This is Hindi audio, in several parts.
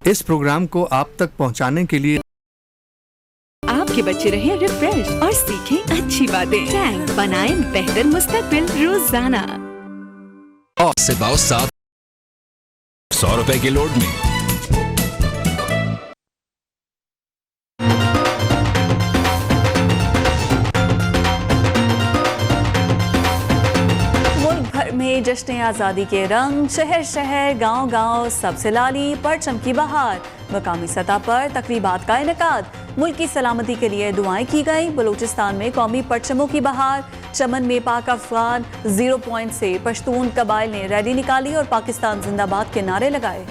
इस प्रोग्राम को आप तक पहुंचाने के लिए आपके बच्चे रहें रिफ्रेश और सीखें अच्छी बातें। टैंक बनाएं बेहतर मुस्तकबिल रोजाना। और से पाओ 700 रुपए के लोड में। में जश्न आज़ादी के रंग, शहर शहर गांव गांव सबसे लाली परचम की बहार। मकामी सतह पर तकरीबात का इनेकाद, मुल्क की सलामती के लिए दुआएं की गई। बलूचिस्तान में कौमी परचमों की बहार। चमन में पाक अफगान 0 पॉइंट से पश्तून कबाइल ने रैली निकाली और पाकिस्तान जिंदाबाद के नारे लगाए।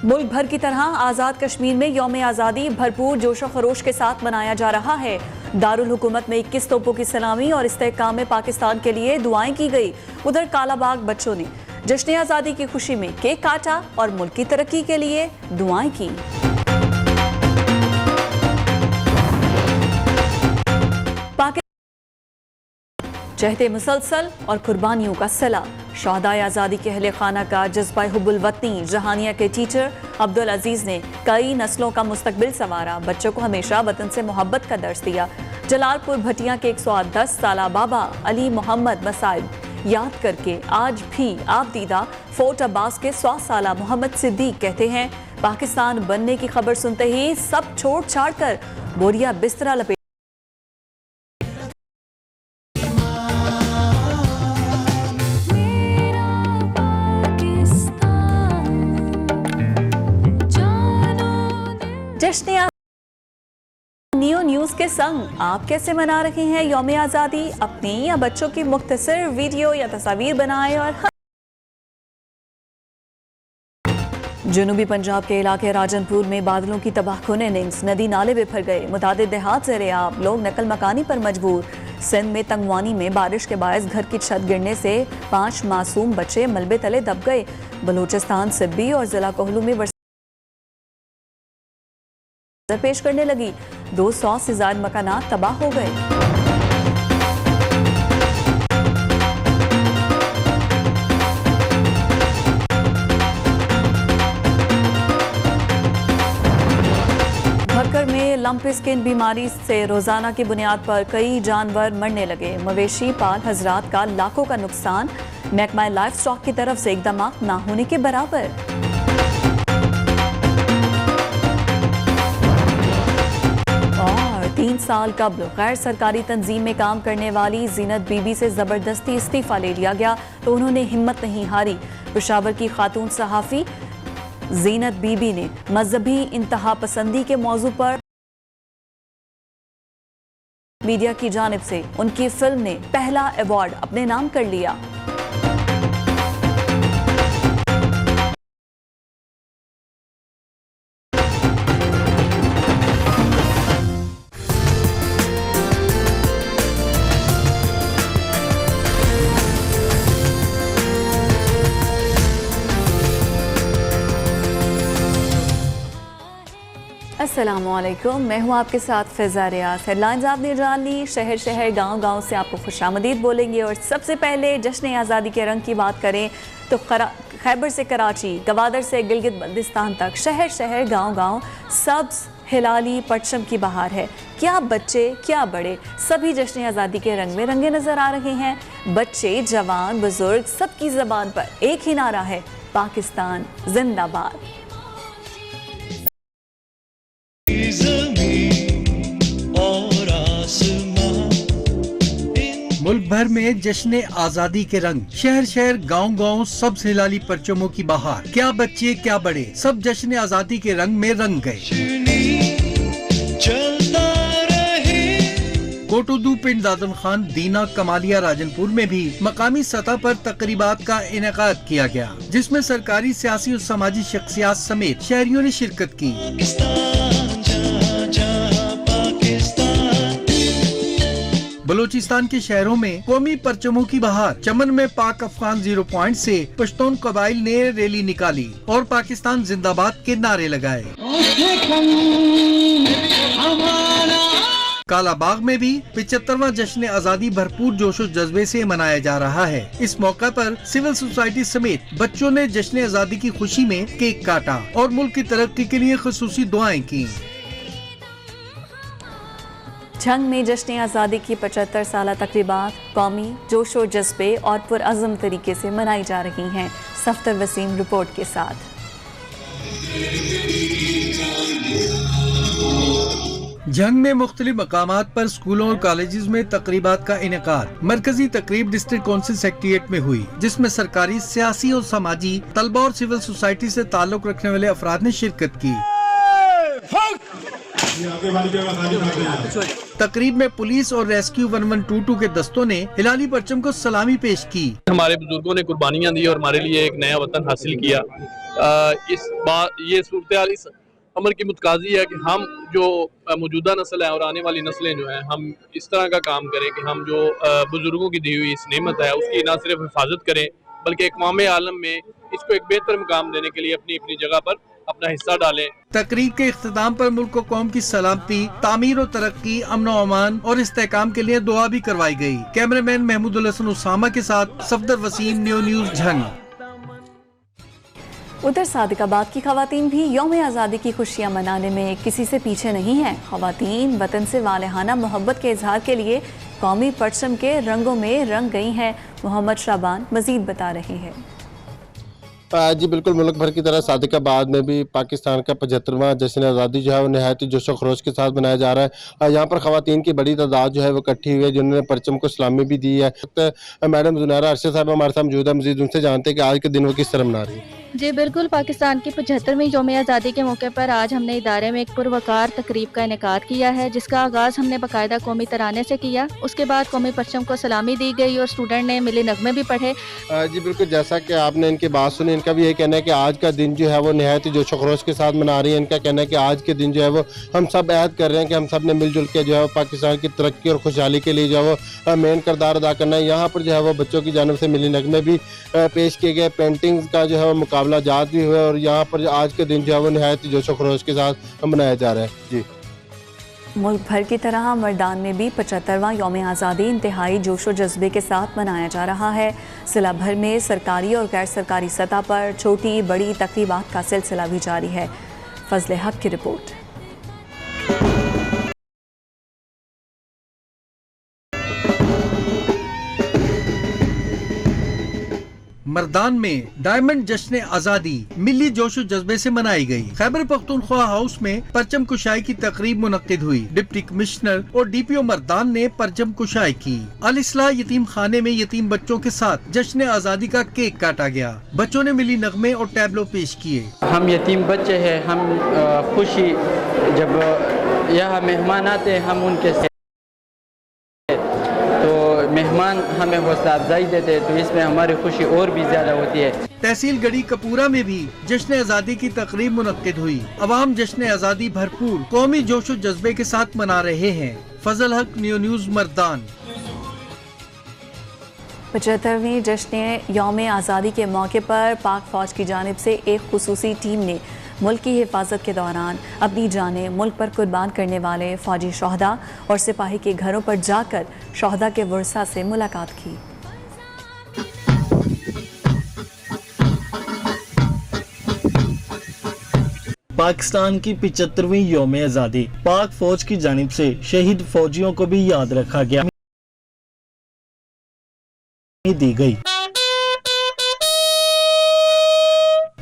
मुल्क भर की तरह आज़ाद कश्मीर में यौम आज़ादी भरपूर जोशो खरोश के साथ मनाया जा रहा है। दारुल हुकूमत में 21 तोपों की सलामी और इस्तेहकाम में पाकिस्तान के लिए दुआएं की गई। उधर कालाबाग बच्चों ने जश्न आज़ादी की खुशी में केक काटा और मुल्क की तरक्की के लिए दुआएं की। चहते मुसलसल और कुर्बानियों का सला। शहदाए आज़ादी के अहले खाना का जज्बा हुब्बुल वतनी जहानिया के टीचर अब्दुल अजीज ने कई नस्लों का मुस्तकबिल संवारा। बच्चों को हमेशा वतन से मोहब्बत का दर्स दिया। जलालपुर भटिया के 110 साला बाबा अली मोहम्मद मसाइब याद करके आज भी आप दीदा फोर्ट अब्बास के 100 साला मोहम्मद सिद्दीक कहते हैं, पाकिस्तान बनने की खबर सुनते ही सब छोड़ छाड़ कर बोरिया बिस्तरा लपेट। जश्न नियो न्यूज़ के संग आप कैसे मना रहे हैं यौम आज़ादी? अपनी या बच्चों की मुख्तसर वीडियो या तस्वीर बनाएं और जनूबी पंजाब के इलाके राजनपुर में बादलों की तबाहकुन इनिंग्स, नदी नाले बिफर गए, मुतादिद देहात ज़ेर-ए-आब, लोग नकल मकानी पर मजबूर। सिंध में तंगवानी में बारिश के बायस घर की छत गिरने से 5 मासूम बच्चे मलबे तले दब गए। बलूचिस्तान सिब्बी और जिला कोहलू में पेश करने लगी, 200 से ज्यादा मकानात तबाह हो गए। भक्कर में लंपी स्किन बीमारी से रोजाना की बुनियाद पर कई जानवर मरने लगे। मवेशी पाल हजरात का लाखों का नुकसान। महकमा लाइफ स्टॉक की तरफ से इकदाम ना होने के बराबर। 3 साल कबल गैर सरकारी तंजीम में काम करने वाली जीनत बीबी से जबरदस्ती इस्तीफा ले लिया गया तो उन्होंने हिम्मत नहीं हारी। पेशावर की खातून सहाफ़ी जीनत बीबी ने मजहबी इंतहा पसंदी के मौजू पर मीडिया की जानिब से उनकी फिल्म ने पहला अवार्ड अपने नाम कर लिया। अस्सलामुअलैकुम, मैं हूँ आपके साथ फ़िज़ा रियाज़। हेडलाइंस आपने जान ली। शहर शहर गांव गांव से आपको खुशामदीद बोलेंगे। और सबसे पहले जश्न आज़ादी के रंग की बात करें तो खैबर से कराची, गवादर से गिलगित बल्तिस्तान तक शहर शहर गांव गांव सब्ज़ हिलाली परचम की बहार है। क्या बच्चे क्या बड़े, सभी जश्न आज़ादी के रंग में रंगे नज़र आ रहे हैं। बच्चे जवान बुजुर्ग सबकी ज़बान पर एक ही नारा है, पाकिस्तान जिंदाबाद। मुल्क भर में जश्न आज़ादी के रंग, शहर शहर गांव गांव सब से लाली परचमों की बहार। क्या बच्चे क्या बड़े, सब जश्न आज़ादी के रंग में रंग गए। कोटुदू पिंड दादन खान, दीना, कमालिया, राजनपुर में भी मकामी सतह पर तकरीबात का इनेकाद किया गया, जिसमें सरकारी, सियासी और समाजी शख्सियात समेत शहरियों ने शिरकत की। बलूचिस्तान के शहरों में कौमी परचमों की बहार। चमन में पाक अफगान 0 पॉइंट से पश्तून कबाइल ने रैली निकाली और पाकिस्तान जिंदाबाद के नारे लगाए। कालाबाग में भी 75वां जश्न आजादी भरपूर जोशो जज्बे से मनाया जा रहा है। इस मौका पर सिविल सोसाइटी समेत बच्चों ने जश्न आजादी की खुशी में केक काटा और मुल्क की तरक्की के लिए खुसूसी दुआएं की। जंग में जश्न आज़ादी की 75 साल तकरीबात कौमी जोशो जज्बे और पुरअज़म तरीके से मनाई जा रही हैं। सफ्तर वसीम रिपोर्ट के साथ। जंग में मुख्तलिफ मकामात पर स्कूलों और कॉलेजेस में तकरीबात का इनेकाद। मरकजी तकरीब डिस्ट्रिक्ट काउंसिल सेक्रेटेरिएट में हुई, जिसमें सरकारी, सियासी और समाजी, तलबा और सिविल सोसाइटी से ताल्लुक रखने वाले अफराद ने शिरकत की। तकरीब में पुलिस और रेस्क्यू 1122 के दस्तों ने हिलाली परचम को सलामी पेश की। हमारे बुजुर्गों ने कुर्बानियां दी और हमारे लिए एक नया वतन हासिल किया। ये सूरत इस अमर की मुतकाजी है कि हम जो मौजूदा नस्ल है और आने वाली नस्लें जो हैं, हम इस तरह का काम करें कि हम जो बुजुर्गों की दी हुई इस नेमत है उसकी न सिर्फ हिफाजत करें बल्कि अक़वाम आलम में इसको एक बेहतर मुकाम देने के लिए अपनी अपनी जगह पर अपना हिस्सा डालें। तकरीब के इख्तिताम पर मुल्क को कौम की सलामती, तामीर और तरक्की, अमन व अमान और इस्तेहकाम के लिए दुआ भी करवाई गई। कैमरामैन महमूदुल हसन उसामा के साथ सफदर वसीम, न्यूज़ झंग। उधर सादिकाबाद की खवातीन भी यौम आज़ादी की खुशियाँ मनाने में किसी से पीछे नहीं हैं। खवातीन वतन से वालेहाना मोहब्बत के इजहार के लिए कौमी परचम के रंगों में रंग गई हैं। मोहम्मद शाबान मजीद बता रहे हैं। जी बिल्कुल, मुल्क भर की तरह सादिकाबाद में भी पाकिस्तान का 75वां जश्न आज़ादी जो है वो नहायत जोशो खरोश के साथ मनाया जा रहा है। यहाँ पर खवातीन की बड़ी तादाद जो है वो इकट्ठी हुई है, जिन्होंने परचम को सलामी भी दी है। मैडम जुनैरा अरशद साहब हमारे साथ मौजूद है, मजीद उनसे जानते हैं कि आज के दिन वो किस तरह मना रही है। जी बिल्कुल, पाकिस्तान की 75वीं यौम आज़ादी के मौके पर आज हमने इदारे में एक पुरवकार तकरीब का इनेकाद किया है, जिसका आगाज़ हमने बाकायदा कौमी तराने से किया। उसके बाद कौमी परचम को सलामी दी गई और स्टूडेंट ने मिली नगमे भी पढ़े। जी बिल्कुल, जैसा कि आपने इनकी बात सुनी, इनका भी ये कहना है कि आज का दिन जो है वो नहायत जोशो खरोश के साथ मना रही है। इनका कहना है कि आज के दिन जो है वो हम सब अहद कर रहे हैं कि हम सब ने मिलजुल के जो है पाकिस्तान की तरक्की और खुशहाली के लिए जो है वो मेन किरदार अदा करना है। यहाँ पर जो है वो बच्चों की जानिब से मिली नगमे भी पेश किए गए, पेंटिंग्स का जो है वो मुकाबला जात भी हुआ और यहाँ पर आज के दिन जो है वो नहायत जोशो खरोश के साथ मनाया जा रहा है। जी मुल्क भर की तरह मर्दान में भी 75वां यौम आज़ादी इंतहाई जोशो जज्बे के साथ मनाया जा रहा है। जिला भर में सरकारी और गैर सरकारी सतह पर छोटी बड़ी तकरीबात का सिलसिला भी जारी है। फजल हक की रिपोर्ट। मर्दान में डायमंड जश्न आज़ादी मिली जोशो जज्बे से मनाई गई। खैबर पख्तूनख्वा हाउस में परचम कुशाई की तकरीब मुनक्किद हुई। डिप्टी कमिश्नर और डीपीओ मर्दान ने परचम कुशाई की। अल इस्लाह यतीम खाने में यतीम बच्चों के साथ जश्न आज़ादी का केक काटा गया। बच्चों ने मिली नगमे और टैबलो पेश किए। हम यतीम बच्चे हैं, हम खुशी जब यहाँ मेहमान आते हैं हम उनके मेहमान हमें हौसला अफजाई देते हैं, तो इसमें हमारी खुशी और भी ज्यादा होती है। तहसील गढ़ी कपूरा में भी जश्न आज़ादी की तकरीब मुनक्किद हुई। अवाम जश्न आज़ादी भरपूर कौमी जोशो जज्बे के साथ मना रहे हैं। फजल हक, न्यूज़ मर्दान। 75वीं जश्न यौम आज़ादी के मौके पर पाक फौज की जानिब से एक खुसूसी टीम ने मुल्क की हिफाजत के दौरान अपनी जानें मुल्क पर कुर्बान करने वाले फौजी शोहदा और सिपाही के घरों पर जाकर शोहदा के वर्सा से मुलाकात की। पाकिस्तान की 75वीं यौम आज़ादी पाक फौज की जानिब से शहीद फौजियों को भी याद रखा गया दी गई।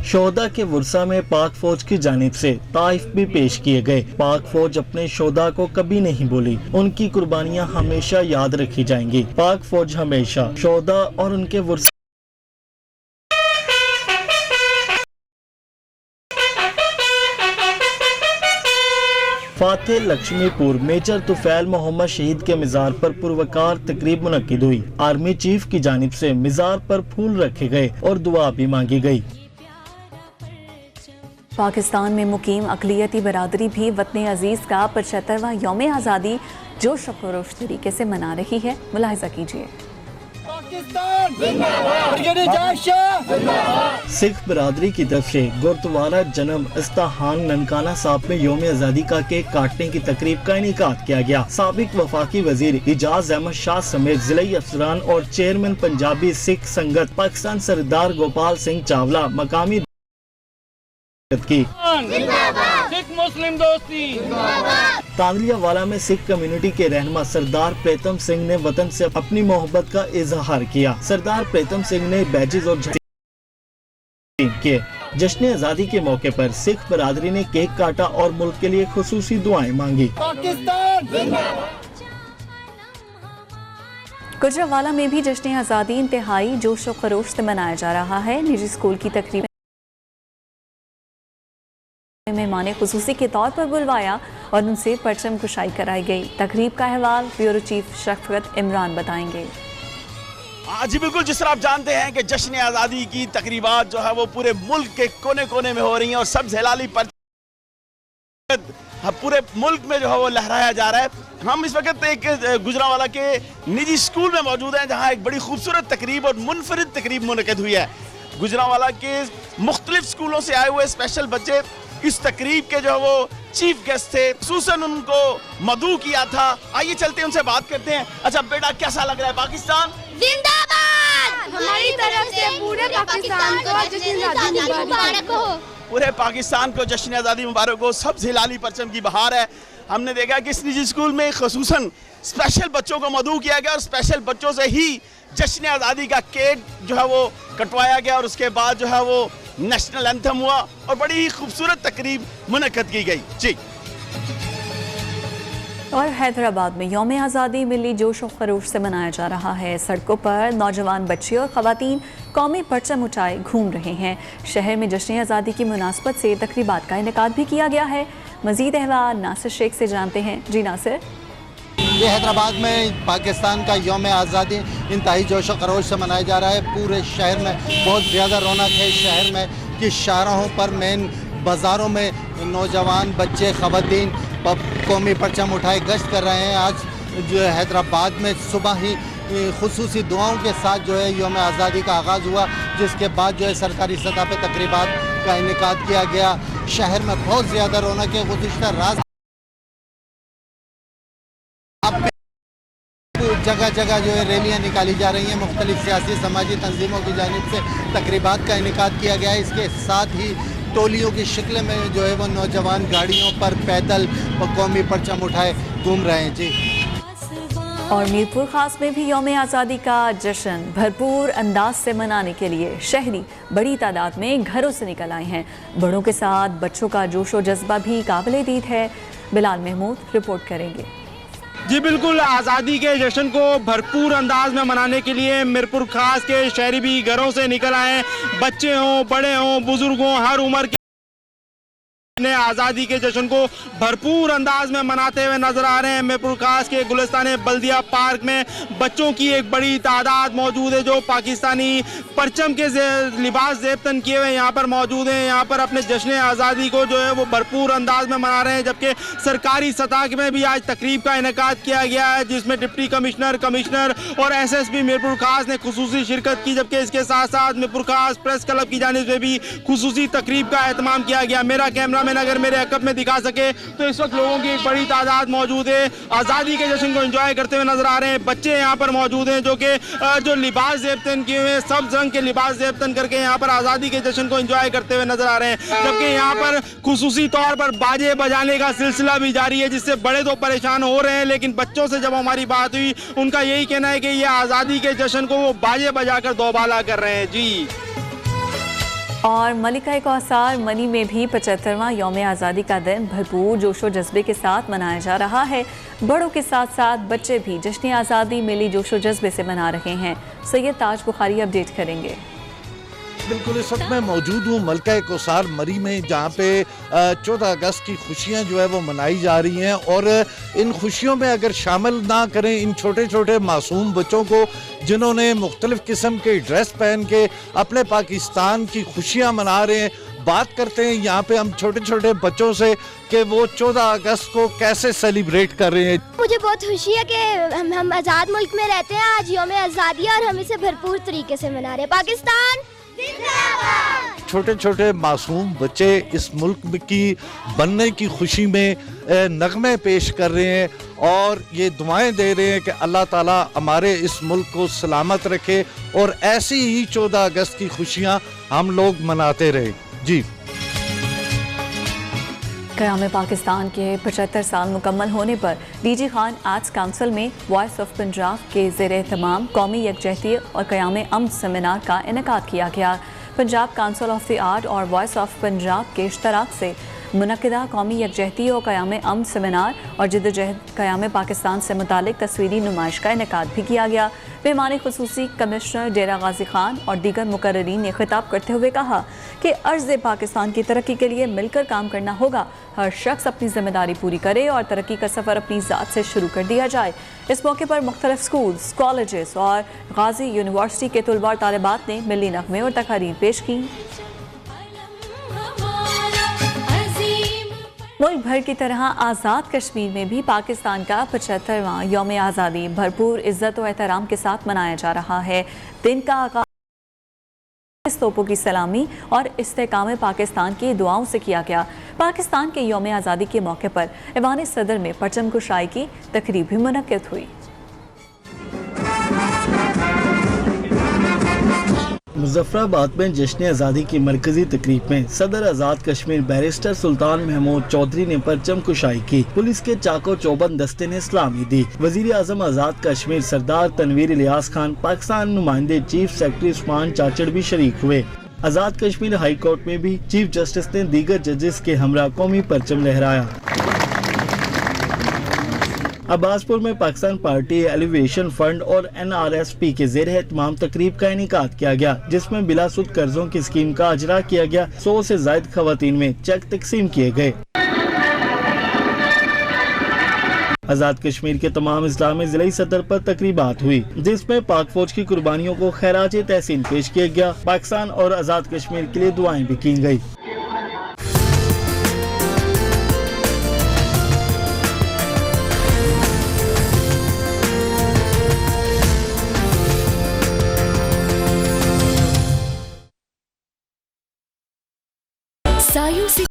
शोहदा के वर्सा में पाक फौज की जानिब से ताइफ भी पेश किए गए। पाक फौज अपने शोहदा को कभी नहीं भूली, उनकी कुर्बानियां हमेशा याद रखी जाएंगी। पाक फौज हमेशा शोहदा और उनके वर्सा फातेह लक्ष्मीपुर मेजर तुफैल मोहम्मद शहीद के मिज़ार पर पुरवकार तकरीब मुनक्किद हुई। आर्मी चीफ की जानिब से मिज़ार पर फूल रखे गए और दुआ भी मांगी गई। पाकिस्तान में मुकीम अक़लियती बरादरी भी वतन अजीज़ का 75वां यौम आज़ादी जोश व खरोश तरीके से मना रही है। मुलाहिज़ा कीजिए। सिख बिरादरी की तरफ से गुरुद्वारा जन्म इस्ताहान ननकाना साहब में यौम आज़ादी का केक काटने की तकरीब का इनेकाद किया गया। साबिक वफाकी वजीर इजाज अहमद शाह समेत जिला अफसरान और चेयरमैन पंजाबी सिख संगत पाकिस्तान सरदार गोपाल सिंह चावला मकामी की सिख मुस्लिम दोस्ती तांदलियावाला में सिख कम्युनिटी के रहनुमा सरदार प्रीतम सिंह ने वतन से अपनी मोहब्बत का इजहार किया। सरदार प्रीतम सिंह ने बैजेस और के जश्न आज़ादी के मौके पर सिख बिरादरी ने केक काटा और मुल्क के लिए खुसूसी दुआएं मांगी। गुजरांवाला में भी जश्न आज़ादी इंतहाई जोश और खरोश से मनाया जा रहा है। निजी स्कूल की तकरीब मेहमान खुसूसी के तौर पर बुलवाया और उनसे परचम कुशाई कराई गई। तकरीब का अहवाल ब्यूरो चीफ शफकत इमरान बताएंगे। जी बिल्कुल, जिस तरह आप जानते हैं कि जश्न आज़ादी की तकरीबात जो है वो पूरे मुल्क के कोने कोने में हो रही हैं और सब झेलाली पर पूरे मुल्क में जो है वो लहराया जा रहा है। हम इस वक्त एक गुजरांवाला के निजी स्कूल में मौजूद हैं जहाँ एक बड़ी खूबसूरत तकरीब और मुनफरिद तकरीब मुनक़िद हुई है। गुजरांवाला के मुख्तलिफ स्कूलों से आए हुए स्पेशल बच्चे इस तकरीब के जो वो चीफ गेस्ट थे, खुसूसन उनको मदऊ किया था। आइए चलते हैं उनसे बात करते हैं। अच्छा बेटा, कैसा लग रहा है? पाकिस्तान जिंदाबाद। हमारी तरफ से पूरे पाकिस्तान को जश्न आज़ादी मुबारक हो। पूरे पाकिस्तान को जश्न आज़ादी मुबारक हो। सब हिलाली परचम की बहार है। हमने देखा कि इस निजी स्कूल में खुसूसन स्पेशल बच्चों को मदऊ किया गया और स्पेशल बच्चों से ही जश्न आज़ादी का केक जो है वो कटवाया गया और उसके बाद जो है वो नेशनल एंथम हुआ और बड़ी ही खूबसूरत तकरीब मुनक़्क़द की गई। जी। और हैदराबाद में यौम आज़ादी मिली जोश और खरोश से मनाया जा रहा है। सड़कों पर नौजवान बच्चे और ख़वातीन कौमी परचम उठाए घूम रहे हैं। शहर में जश्न आज़ादी की मुनासबत से तकरीबात का इनेकाद भी किया गया है। मज़ीद अहवाल नासिर शेख से जानते हैं। जी नासिर। ये हैदराबाद में पाकिस्तान का यौम आज़ादी इंतहाई जोश और खरोश से मनाया जा रहा है। पूरे शहर में बहुत ज़्यादा रौनक है। शहर में कि शाहराहों पर, मेन बाज़ारों में नौजवान बच्चे ख़वातीन कौमी परचम उठाए गश्त कर रहे हैं। आज जो है हैदराबाद में सुबह ही खुसूसी दुआओं के साथ जो है यौम आज़ादी का आगाज़ हुआ, जिसके बाद जो है सरकारी सतह पर तकरीबात का इनेकाद किया गया। शहर में बहुत ज़्यादा रौनक है। गुज़िश्ता रात जगह जगह जो है रैलियाँ निकाली जा रही हैं। मुख्तलिफ सियासी समाजी तंजीमों की जानिब से तकरीबात का इनेकाद किया गया है। इसके साथ ही टोलियों की शक्ल में जो है वो नौजवान गाड़ियों पर पैदल कौमी परचम उठाए घूम रहे हैं। जी। और मीरपुर खास में भी यौम आज़ादी का जश्न भरपूर अंदाज से मनाने के लिए शहरी बड़ी तादाद में घरों से निकल आए हैं। बड़ों के साथ बच्चों का जोश और जज्बा भी काबिल दीद है। बिलाल महमूद रिपोर्ट करेंगे। जी बिल्कुल, आज़ादी के जश्न को भरपूर अंदाज में मनाने के लिए मीरपुर खास के शहरी भी घरों से निकल आए। बच्चे हों, बड़े हों, बुजुर्ग हों, हर उम्र के ने आज़ादी के जश्न को भरपूर अंदाज में मनाते हुए नजर आ रहे हैं। मीरपुर खास के गुलिस्तान बल्दिया पार्क में बच्चों की एक बड़ी तादाद मौजूद है जो पाकिस्तानी परचम के लिबास ज़ेबतन किए हुए यहाँ पर मौजूद हैं। यहाँ पर अपने जश्न आज़ादी को जो है वो भरपूर अंदाज में मना रहे हैं। जबकि सरकारी सतह में भी आज तकरीब का इनेकाद किया गया है जिसमें डिप्टी कमिश्नर और SSP मीरपुर खास ने खुसूसी शिरकत की। जबकि इसके साथ साथ मीरपुर खास प्रेस क्लब की जानिब से भी खुसूसी तकरीब का एहतमाम किया गया। मेरा कैमरा अगर मेरे अकब में दिखा सके तो इस वक्त लोगों की एक बड़ी तादाद मौजूद है। आज़ादी के जश्न को एंजॉय करते हुए नजर आ रहे हैं। बच्चे यहाँ पर मौजूद हैं जो कि जो लिबास ज़ेबतन किए हुए हैं, सब रंग के लिबास ज़ेबतन करके यहाँ पर आज़ादी के जश्न को एंजॉय करते हुए नजर आ रहे हैं। जबकि यहाँ पर खुसूसी तौर पर बाजे बजाने का सिलसिला भी जारी है जिससे बड़े तो परेशान हो रहे हैं, लेकिन बच्चों से जब हमारी बात हुई उनका यही कहना है कि ये आज़ादी के जश्न को वो बाजे बजाकर दोबाला कर रहे हैं। जी। और मलिका कौसार मनी में भी 75वां यौम आज़ादी का दिन भरपूर जोशो जज्बे के साथ मनाया जा रहा है। बड़ों के साथ साथ बच्चे भी जश्न आज़ादी मिली जोशो जज्बे से मना रहे हैं। सैयद ताज बुखारी अपडेट करेंगे। बिल्कुल, इस वक्त मैं मौजूद हूँ मलिका कौसार मरी में जहाँ पे 14 अगस्त की खुशियाँ जो है वो मनाई जा रही हैं। और इन खुशियों में अगर शामिल ना करें इन छोटे छोटे मासूम बच्चों को जिन्होंने मुख्तलिफ किस्म के ड्रेस पहन के अपने पाकिस्तान की खुशियाँ मना रहे हैं, बात करते हैं यहाँ पे हम छोटे छोटे बच्चों से कि वो 14 अगस्त को कैसे सेलिब्रेट कर रहे हैं। मुझे बहुत खुशी है कि हम आज़ाद मुल्क में रहते हैं। आज यौम आज़ादी है और हम इसे भरपूर तरीके से मना रहे हैं। पाकिस्तान जिंदाबाद। छोटे छोटे मासूम बच्चे इस मुल्क की बनने की खुशी में नगमे पेश कर रहे हैं और ये दुआएं दे रहे हैं कि अल्लाह ताला हमारे इस मुल्क को सलामत रखे और ऐसी ही 14 अगस्त की खुशियां हम लोग मनाते रहे। जी। क़याम पाकिस्तान के 75 साल मुकम्मल होने पर डीजी खान आर्ट्स काउंसिल में वॉइस ऑफ पंजाब के ज़ेर एहतमाम कौमी यकजहती और क़याम अमन सेमिनार का इनेकाद किया गया। Punjab council of the art और वॉइस ऑफ पंजाब के इश्तराक से मुनक़िदा कौमी यकजहती और क़याम अमन सेमिनार और जिद्दोजहद क़याम पाकिस्तान से मुतालिक तस्वीरी नुमाइश का इनेकाद भी किया गया। मेहमान खुसूसी कमिश्नर डेरा गाजी खान और दीगर मुकर्ररीन ने खिताब करते हुए कहा कि अर्ज़ पाकिस्तान की तरक्की के लिए मिलकर काम करना होगा। हर शख्स अपनी जिम्मेदारी पूरी करे और तरक्की का सफ़र अपनी ज़ात से शुरू कर दिया जाए। इस मौके पर मुख्तलिफ स्कूल्स, कॉलेजेस और गाजी यूनिवर्सिटी के तलबा और तालिबात ने मिली नग़मे और तकारीर पेश की। मुल्क भर की तरह आज़ाद कश्मीर में भी पाकिस्तान का 75वां यौम आज़ादी भरपूर इज़्ज़त और एहतराम के साथ मनाया जा रहा है। दिन का आगाज़ तोपों की सलामी और इस्तेकाम पाकिस्तान की दुआओं से किया गया। पाकिस्तान के यौम आज़ादी के मौके पर ऐवान सदर में परचम कुशाई की तकरीब भी मुनक्किद हुई। मुजफ्फराबाद में जश्न आज़ादी की मरकजी तकरीब में सदर आज़ाद कश्मीर बैरिस्टर सुल्तान महमूद चौधरी ने परचम कुशाई की। पुलिस के चाको चौबंद दस्ते ने सलामी दी। वजीर आजम आज़ाद कश्मीर सरदार तनवीर इलियास खान, पाकिस्तान नुमाइंदे चीफ सेक्रेटरी उस्मान चाचड़ भी शरीक हुए। आज़ाद कश्मीर हाई कोर्ट में भी चीफ जस्टिस ने दीगर जजेस के हमरा कौमी परचम लहराया। अब्बासपुर में पाकिस्तान पार्टी एलिवेशन फंड और NRSP के ज़ेर एहतमाम तकरीब का इनेकाद किया गया, जिसमें बिलासुद कर्जों की स्कीम का अजरा किया गया। 100 से ज़ायद खवातीन में चेक तकसीम किए गए। आज़ाद कश्मीर के तमाम अजला में ज़िला सदर पर तकरीबात हुई, जिसमें पाक फौज की कुर्बानियों को खैराज तहसीन पेश किया गया। पाकिस्तान और आज़ाद कश्मीर के लिए दुआएं भी की गई। सायों से